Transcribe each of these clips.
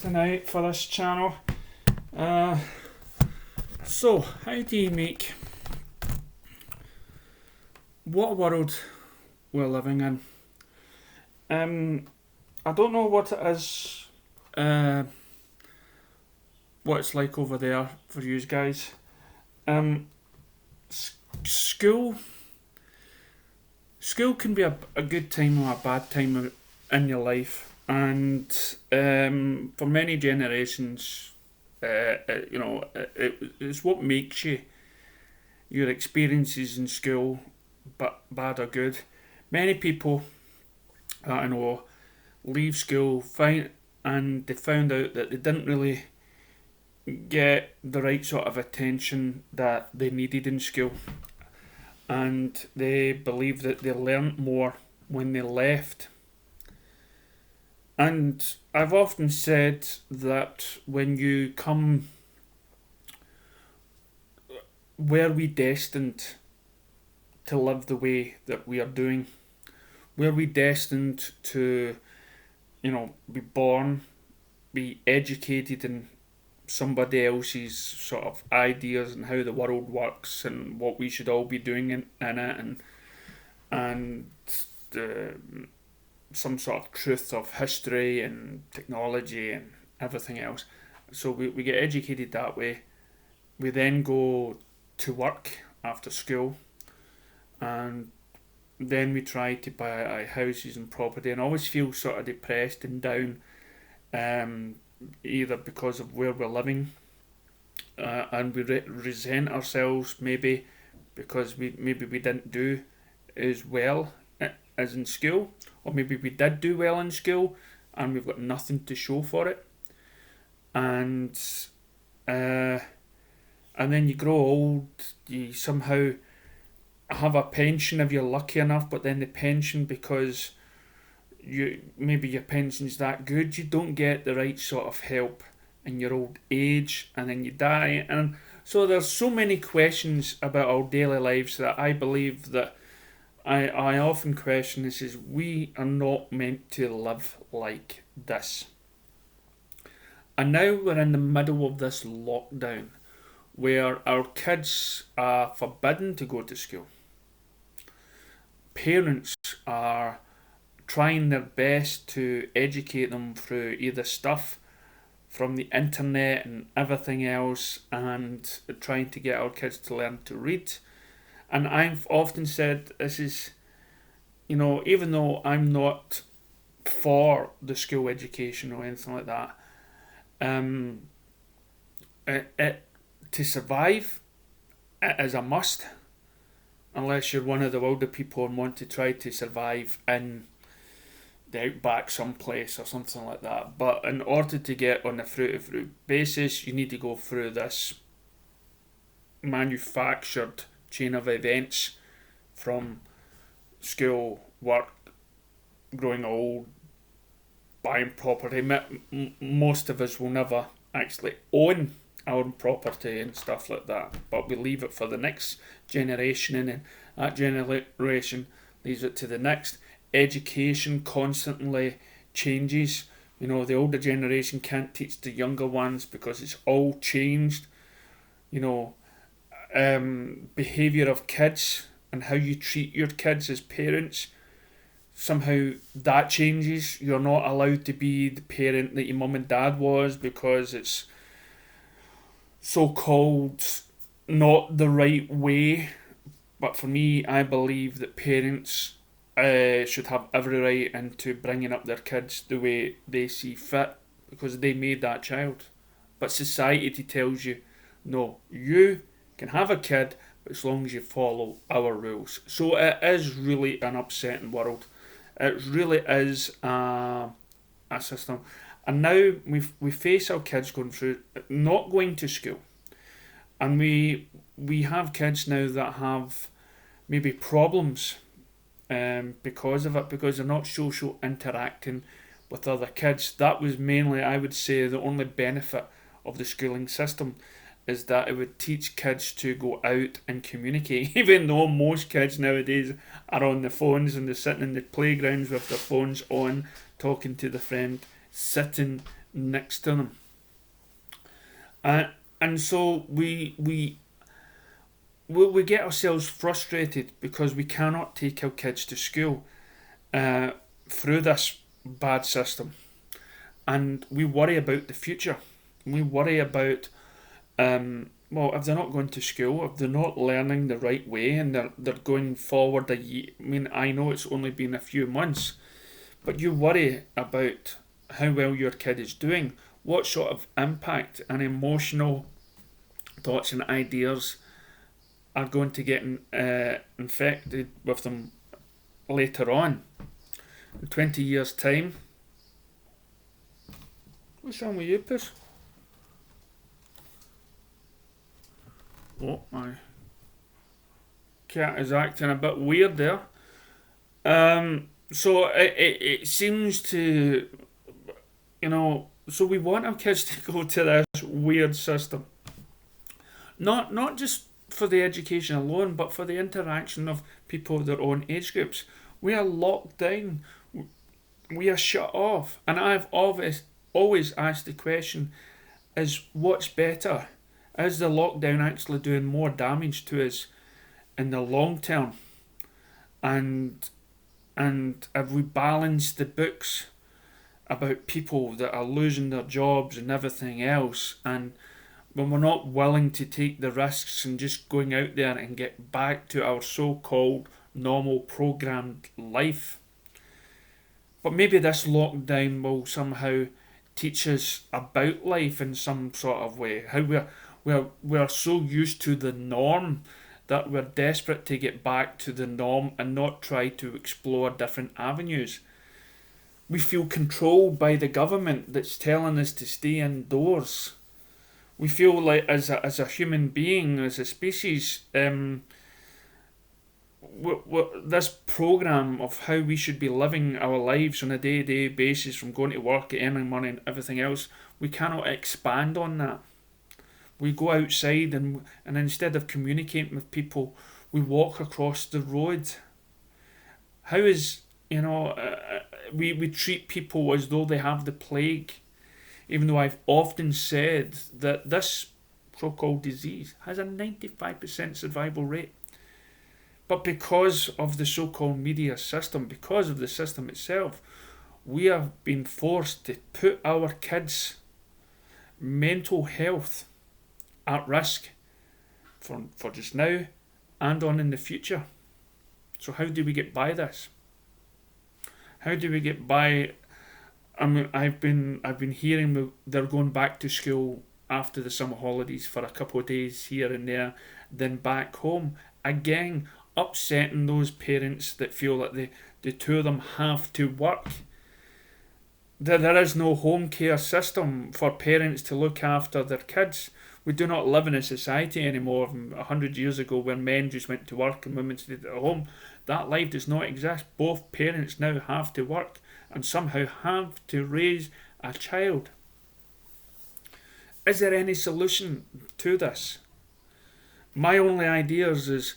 tonight for this channel. So, how do you make what a world we're living in? I don't know what it is, what it's like over there for you guys. School can be a good time or a bad time in your life, and for many generations, it's what makes you. Your experiences in school, but bad or good. Many people that I know leave school and they found out that they didn't really get the right sort of attention that they needed in school, and they believe that they learnt more when they left. And I've often said that when you come, were we destined to live the way that we are doing? Were we destined to, be born, be educated in somebody else's sort of ideas and how the world works and what we should all be doing in it, and some sort of truth of history and technology and everything else. So we get educated that way. We then go to work after school, and then we try to buy houses and property, and always feel sort of depressed and down, either because of where we're living, and we resent ourselves maybe because we didn't do as well as in school, or maybe we did do well in school and we've got nothing to show for it, and then you grow old, you somehow have a pension if you're lucky enough, but then the pension, because maybe your pension's that good, you don't get the right sort of help in your old age, and then you die. And so there's so many questions about our daily lives that I believe that I often question this, is we are not meant to live like this. And now we're in the middle of this lockdown where our kids are forbidden to go to school. Parents are trying their best to educate them through either stuff from the internet and everything else, and trying to get our kids to learn to read. And I've often said this is, even though I'm not for the school education or anything like that, to survive, it is a must, unless you're one of the wilder people and want to try to survive in the outback someplace or something like that. But in order to get on a fruit basis, you need to go through this manufactured chain of events, from school, work, growing old, buying property. Most of us will never actually own our own property and stuff like that, but we leave it for the next generation, and then that generation leaves it to the next. Education constantly changes. The older generation can't teach the younger ones because it's all changed. Behaviour of kids and how you treat your kids as parents, somehow that changes. You're not allowed to be the parent that your mum and dad was, because it's so-called not the right way. But for me, I believe that parents should have every right into bringing up their kids the way they see fit, because they made that child. But society tells you, no, you can have a kid, but as long as you follow our rules. So it is really an upsetting world. It really is a system. And now we face our kids going through not going to school, and we have kids now that have maybe problems because of it, because they're not social interacting with other kids. That was mainly, I would say, the only benefit of the schooling system, is that it would teach kids to go out and communicate, even though most kids nowadays are on the phones and they're sitting in the playgrounds with their phones on, talking to their friend, sitting next to them. And so we get ourselves frustrated because we cannot take our kids to school uh, through this bad system, and we worry about the future. We worry about well, if they're not going to school, if they're not learning the right way, and they're going forward a year. I mean, I know it's only been a few months, but you worry about how well your kid is doing, what sort of impact and emotional thoughts and ideas are going to get infected with them later on. In 20 years' time. What's wrong with you, Puss? Oh, my cat is acting a bit weird there. So it seems to, so we want our kids to go to this weird system. Not just for the education alone, but for the interaction of people of their own age groups. We are locked down. We are shut off. And I've always asked the question, is what's better? Is the lockdown actually doing more damage to us in the long term? And have we balanced the books about people that are losing their jobs and everything else, and when we're not willing to take the risks and just going out there and get back to our so-called normal programmed life? But maybe this lockdown will somehow teach us about life in some sort of way. How we're so used to the norm that we're desperate to get back to the norm and not try to explore different avenues. We feel controlled by the government that's telling us to stay indoors. We feel like, as a human being, as a species, this program of how we should be living our lives on a day-to-day basis, from going to work, earning money, and everything else, we cannot expand on that. We go outside, and instead of communicating with people, we walk across the road. How is, we treat people as though they have the plague, even though I've often said that this so-called disease has a 95% survival rate. But because of the so-called media system, because of the system itself, we have been forced to put our kids' mental health at risk for just now and on in the future. So how do we get by this? How do we get by? I mean, I've been hearing they're going back to school after the summer holidays for a couple of days here and there, then back home again, upsetting those parents that feel that the two of them have to work. There is no home care system for parents to look after their kids. We do not live in a society anymore from 100 years ago where men just went to work and women stayed at home. That life does not exist. Both parents now have to work and somehow have to raise a child. Is there any solution to this? My only ideas is,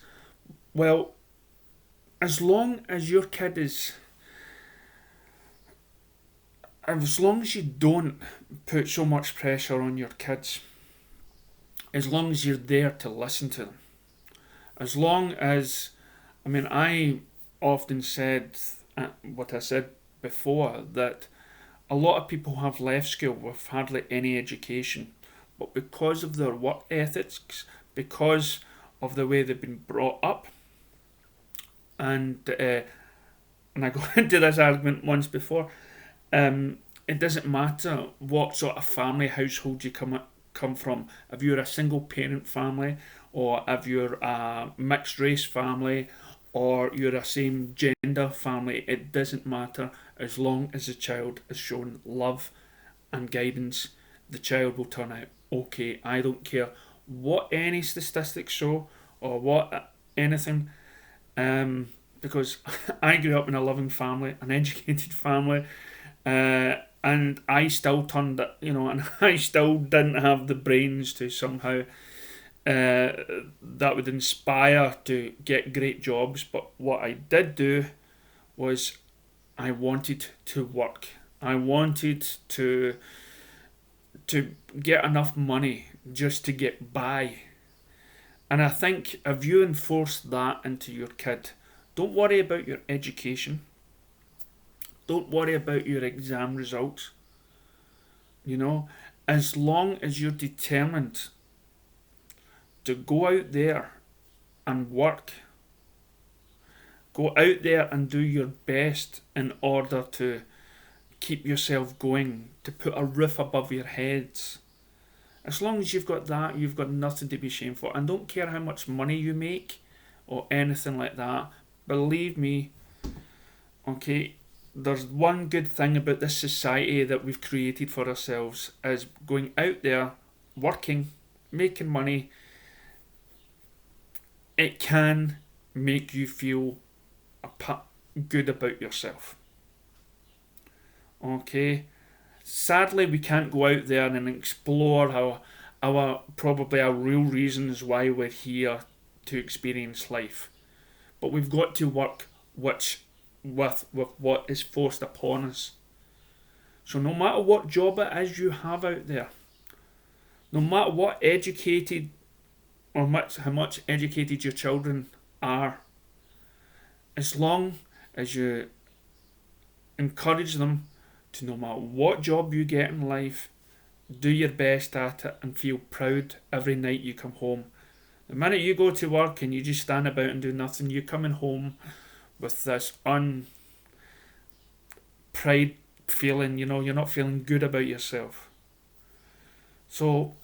well, as long as your kid is, as long as you don't put so much pressure on your kids, as long as you're there to listen to them, as long as, I mean, I often said what I said before, that a lot of people have left school with hardly any education, but because of their work ethics, because of the way they've been brought up, and I got into this argument once before, it doesn't matter what sort of family household you come from. If you're a single parent family, or if you're a mixed race family, or you're a same gender family, it doesn't matter. As long as the child is shown love and guidance, the child will turn out okay. I don't care what any statistics show or what anything, because I grew up in a loving family, an educated family, and I still turned it, and I still didn't have the brains to somehow that would inspire to get great jobs. But what I did do was I wanted to work. I wanted to to get enough money just to get by. And I think if you enforce that into your kid, don't worry about your education, don't worry about your exam results, you know, as long as you're determined to go out there and work, go out there and do your best in order to keep yourself going, to put a roof above your heads. As long as you've got that, you've got nothing to be ashamed for. And don't care how much money you make or anything like that. Believe me, okay, there's one good thing about this society that we've created for ourselves is going out there, working, making money. It can make you feel good about yourself. Okay? Sadly, we can't go out there and explore our real reasons why we're here to experience life. But we've got to work with what is forced upon us. So no matter what job it is you have out there, no matter what educated or how much educated your children are, as long as you encourage them to, no matter what job you get in life, do your best at it and feel proud every night you come home. The minute you go to work and you just stand about and do nothing, you're coming home with this pride feeling, you're not feeling good about yourself. So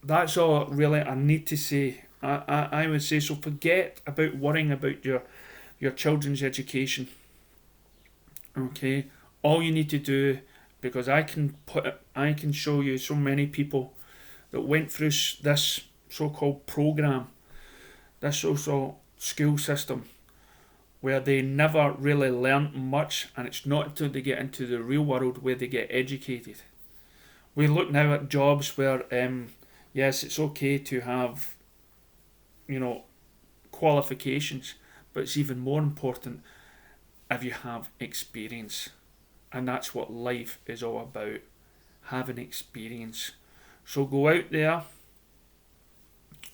that's all really I need to say. I would say, so forget about worrying about your children's education. Okay, all you need to do, because I can show you so many people that went through this so-called program, this so-called school system, where they never really learnt much, and it's not until they get into the real world where they get educated. We look now at jobs where, yes, it's okay to have, qualifications, but it's even more important if you have experience. And that's what life is all about, having experience. So go out there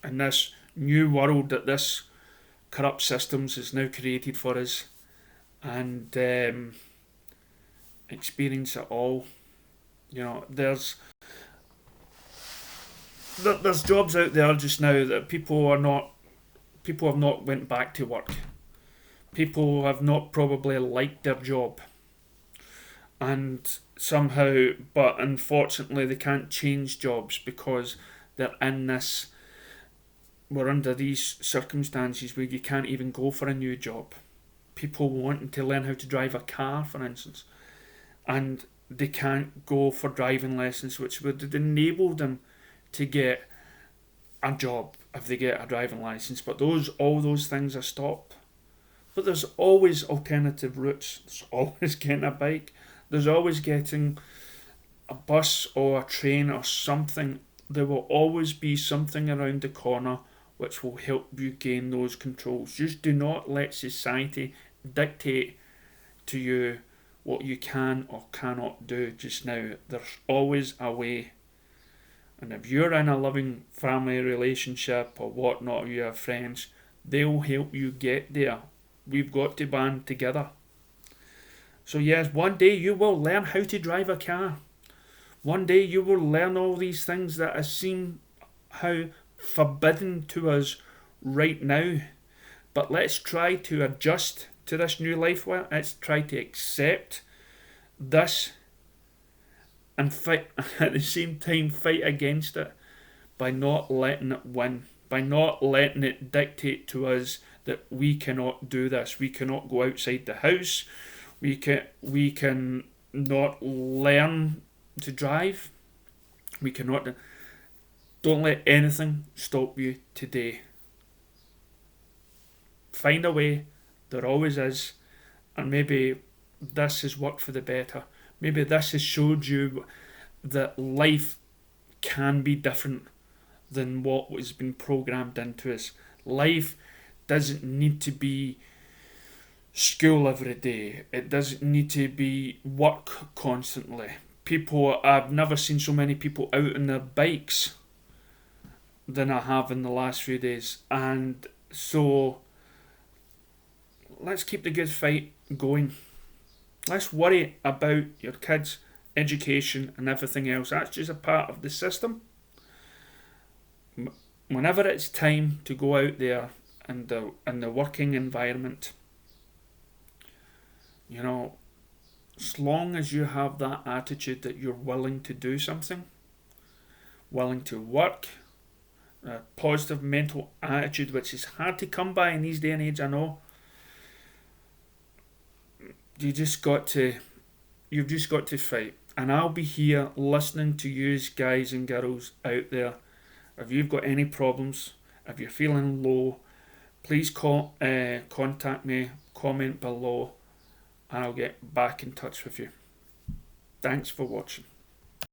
in this new world that this corrupt systems has now created for us, and experience it all. There's jobs out there just now that people have not went back to work. People have not probably liked their job, and somehow, but unfortunately they can't change jobs because they're in this, we're under these circumstances where you can't even go for a new job. People wanting to learn how to drive a car, for instance, and they can't go for driving lessons, which would enable them to get a job if they get a driving license. But all those things are stopped. But there's always alternative routes. There's always getting a bike. There's always getting a bus or a train or something. There will always be something around the corner which will help you gain those controls. Just do not let society dictate to you what you can or cannot do just now. There's always a way. And if you're in a loving family relationship or whatnot, or you have friends, they'll help you get there. We've got to band together. So yes, one day you will learn how to drive a car. One day you will learn all these things that seem how forbidden to us right now. But let's try to adjust to this new life. Let's try to accept this and fight at the same time, fight against it by not letting it win, by not letting it dictate to us that we cannot do this. We cannot go outside the house. We can not learn to drive. We cannot. Don't let anything stop you today. Find a way. There always is. And maybe this has worked for the better. Maybe this has showed you that life can be different than what has been programmed into us. Life doesn't need to be school every day. It doesn't need to be work constantly. people, I've never seen so many people out on their bikes than I have in the last few days. And so let's keep the good fight going. Let's worry about your kids' education and everything else. That's just a part of the system. Whenever it's time to go out there in the working environment, you know, as long as you have that attitude that you're willing to do something, willing to work, a positive mental attitude, which is hard to come by in these day and age, I know. You've just got to fight. And I'll be here listening to you guys and girls out there. If you've got any problems, if you're feeling low, please contact me, comment below, and I'll get back in touch with you. Thanks for watching.